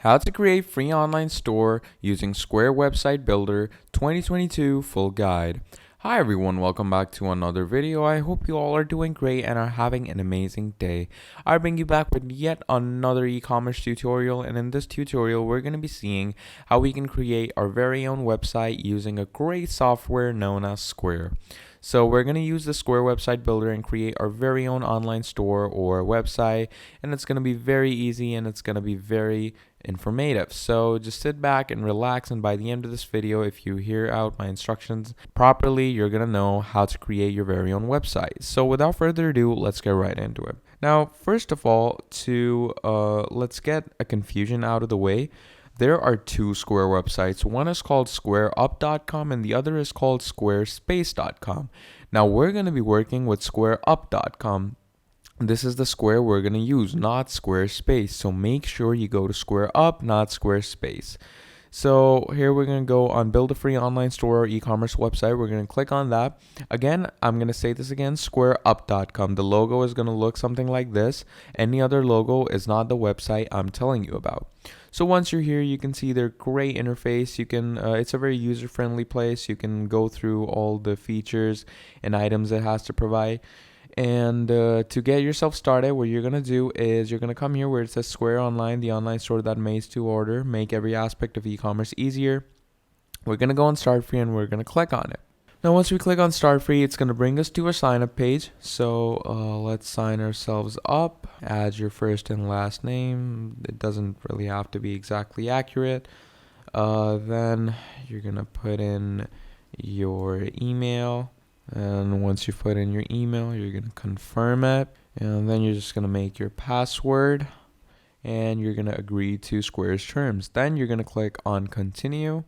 How to create free online store using Square Website Builder 2022 full guide. Hi everyone, welcome back to another video. I hope you all are doing great and are having an amazing day. I bring you back with yet another e-commerce tutorial, and in this tutorial we're going to be seeing how we can create our very own website using a great software known as Square. So we're going to use the Square Website Builder and create our very own online store or website, and it's going to be very easy and it's going to be very informative. So just sit back and relax, and by the end of this video, if you hear out my instructions properly, you're going to know how to create your very own website. So without further ado, let's get right into it. Now, first of all, let's get a confusion out of the way. There are two Square websites. One is called squareup.com and the other is called squarespace.com. Now we're going to be working with squareup.com. This is the Square we're going to use, not Squarespace. So make sure you go to SquareUp, not Squarespace. So here we're going to go on build a free online store or e-commerce website. We're going to click on that. Again, I'm going to say this again, squareup.com. The logo is going to look something like this. Any other logo is not the website I'm telling you about. So once you're here, you can see their great interface. It's a very user-friendly place. You can go through all the features and items it has to provide. And to get yourself started, what you're going to do is you're going to come here where it says Square Online, the online store that makes to order, make every aspect of e-commerce easier. We're going to go on Start Free and we're going to click on it. Now, once we click on Start Free, it's going to bring us to a sign up page. So let's sign ourselves up. Add your first and last name. It doesn't really have to be exactly accurate. Then you're going to put in your email. And once you put in your email, you're going to confirm it. And then you're just going to make your password. And you're going to agree to Square's terms. Then you're going to click on continue.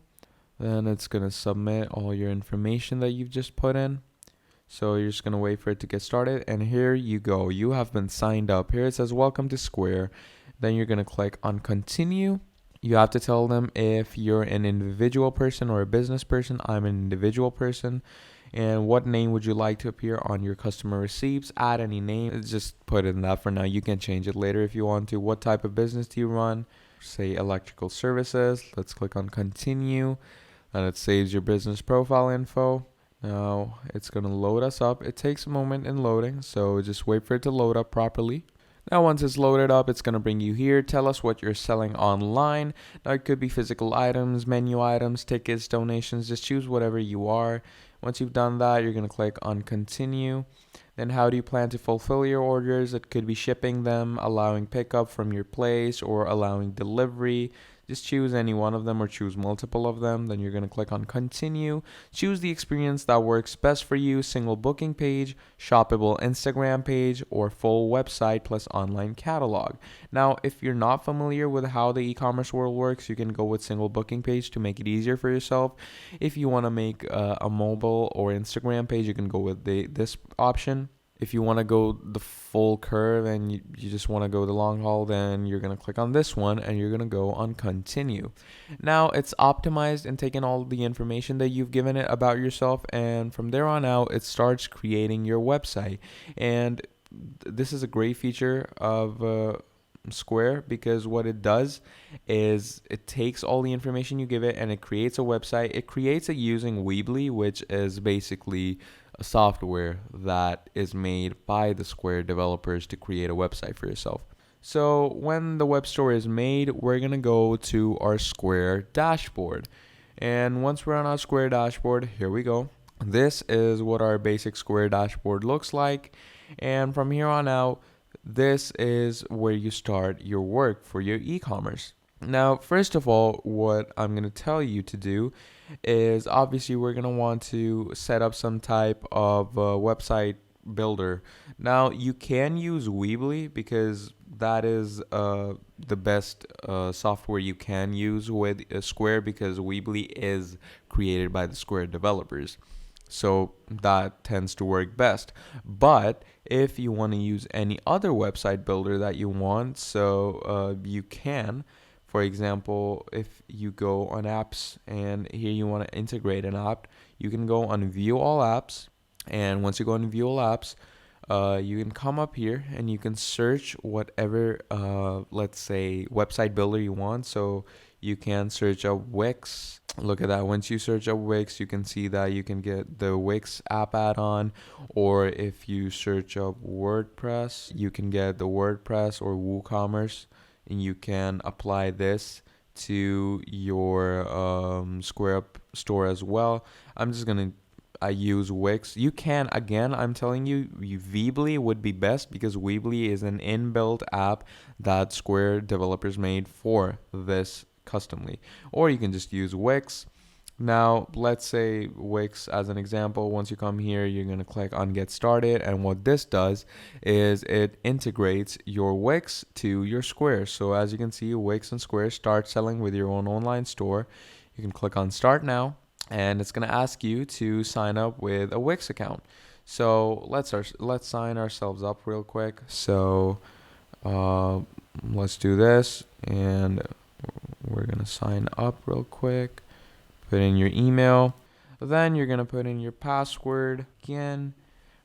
Then it's going to submit all your information that you've just put in. So you're just going to wait for it to get started. And here you go. You have been signed up. Here it says welcome to Square. Then you're going to click on continue. You have to tell them if you're an individual person or a business person. I'm an individual person. And what name would you like to appear on your customer receipts? Add any name. Just put in that for now. You can change it later if you want to. What type of business do you run? Say electrical services. Let's click on continue. And it saves your business profile info. Now it's going to load us up. It takes a moment in loading, so just wait for it to load up properly. Now once it's loaded up, it's going to bring you here. Tell us what you're selling online. Now it could be physical items, menu items, tickets, donations. Just choose whatever you are. Once you've done that, you're going to click on continue. Then how do you plan to fulfill your orders? It could be shipping them, allowing pickup from your place, or allowing delivery. Just choose any one of them or choose multiple of them. Then you're going to click on continue. Choose the experience that works best for you. Single booking page, shoppable Instagram page, or full website plus online catalog. Now, if you're not familiar with how the e-commerce world works, you can go with single booking page to make it easier for yourself. If you want to make a mobile or Instagram page, you can go with this option. If you want to go the full curve and you just want to go the long haul, then you're going to click on this one and you're going to go on continue. Now it's optimized and taken all the information that you've given it about yourself, and from there on out it starts creating your website. And this is a great feature of Square, because what it does is it takes all the information you give it and it creates a website. It creates it using Weebly, which is basically a software that is made by the Square developers to create a website for yourself. So when the web store is made, we're going to go to our Square dashboard. And once we're on our Square dashboard, here we go. This is what our basic Square dashboard looks like. And from here on out, this is where you start your work for your e-commerce. Now, first of all, what I'm going to tell you to do is obviously we're going to want to set up some type of website builder. Now, you can use Weebly because that is the best software you can use with Square, because Weebly is created by the Square developers. So that tends to work best. But if you want to use any other website builder that you want, you can. For example, if you go on apps and here you want to integrate an app, you can go on view all apps. And once you go on view all apps, you can come up here and you can search whatever, let's say, website builder you want. So you can search up Wix. Look at that. Once you search up Wix, you can see that you can get the Wix app add-on, or if you search up WordPress, you can get the WordPress or WooCommerce, and you can apply this to your SquareUp store as well. I'm just gonna I use Wix. You can, again, I'm telling you, Weebly would be best because Weebly is an inbuilt app that Square developers made for this customly. Or you can just use Wix. Now, let's say Wix as an example. Once you come here, you're going to click on Get Started. And what this does is it integrates your Wix to your Square. So as you can see, Wix and Square start selling with your own online store. You can click on Start Now, and it's going to ask you to sign up with a Wix account. So let's sign ourselves up real quick. So let's do this, and we're going to sign up real quick. Put in your email. Then you're going to put in your password again.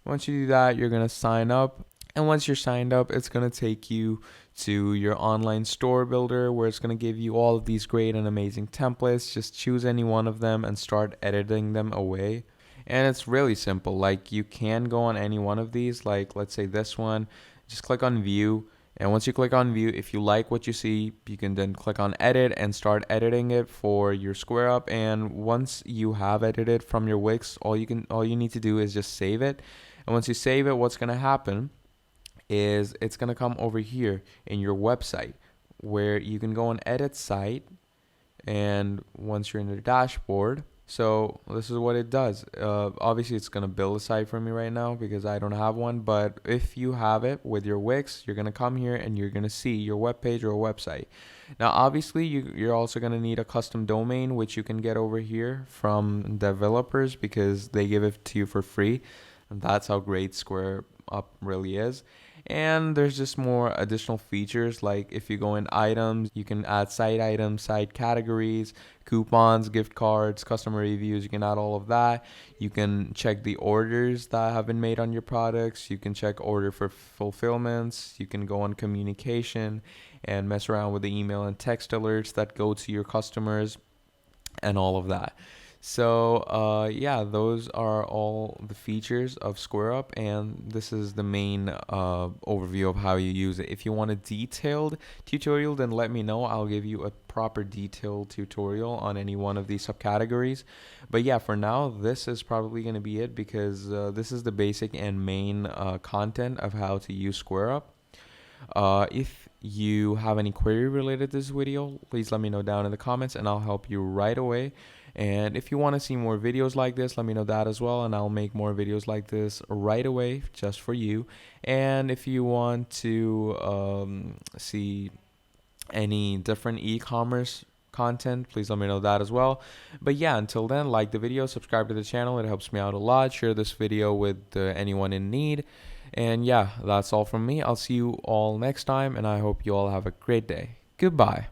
Once you do that, you're going to sign up. And once you're signed up, it's going to take you to your online store builder, where it's going to give you all of these great and amazing templates. Just choose any one of them and start editing them away. And it's really simple. Like, you can go on any one of these. Like, let's say this one. Just click on view. And once you click on view, if you like what you see, you can then click on edit and start editing it for your SquareUp. And once you have edited from your Wix, all you need to do is just save it. And once you save it, what's going to happen is it's going to come over here in your website, where you can go and edit site. And once you're in the dashboard, so this is what it does. Obviously, it's going to build a site for me right now because I don't have one. But if you have it with your Wix, you're going to come here and you're going to see your web page or website. Now, obviously, you're also going to need a custom domain, which you can get over here from developers because they give it to you for free. And that's how great SquareUp really is. And there's just more additional features, like if you go in items, you can add site items, site categories, coupons, gift cards, customer reviews. You can add all of that. You can check the orders that have been made on your products. You can check order for fulfillments. You can go on communication and mess around with the email and text alerts that go to your customers and all of that. So yeah, those are all the features of SquareUp, and this is the main overview of how you use it. If you want a detailed tutorial, then let me know. I'll give you a proper detailed tutorial on any one of these subcategories. But yeah, for now, this is probably going to be it because this is the basic and main content of how to use SquareUp. If you have any query related to this video, please let me know down in the comments and I'll help you right away. And if you want to see more videos like this, let me know that as well, and I'll make more videos like this right away just for you. And if you want to see any different e-commerce content, please let me know that as well. But yeah, until then, like the video, subscribe to the channel, it helps me out a lot. Share this video with anyone in need. And yeah, that's all from me. I'll see you all next time, and I hope you all have a great day. Goodbye.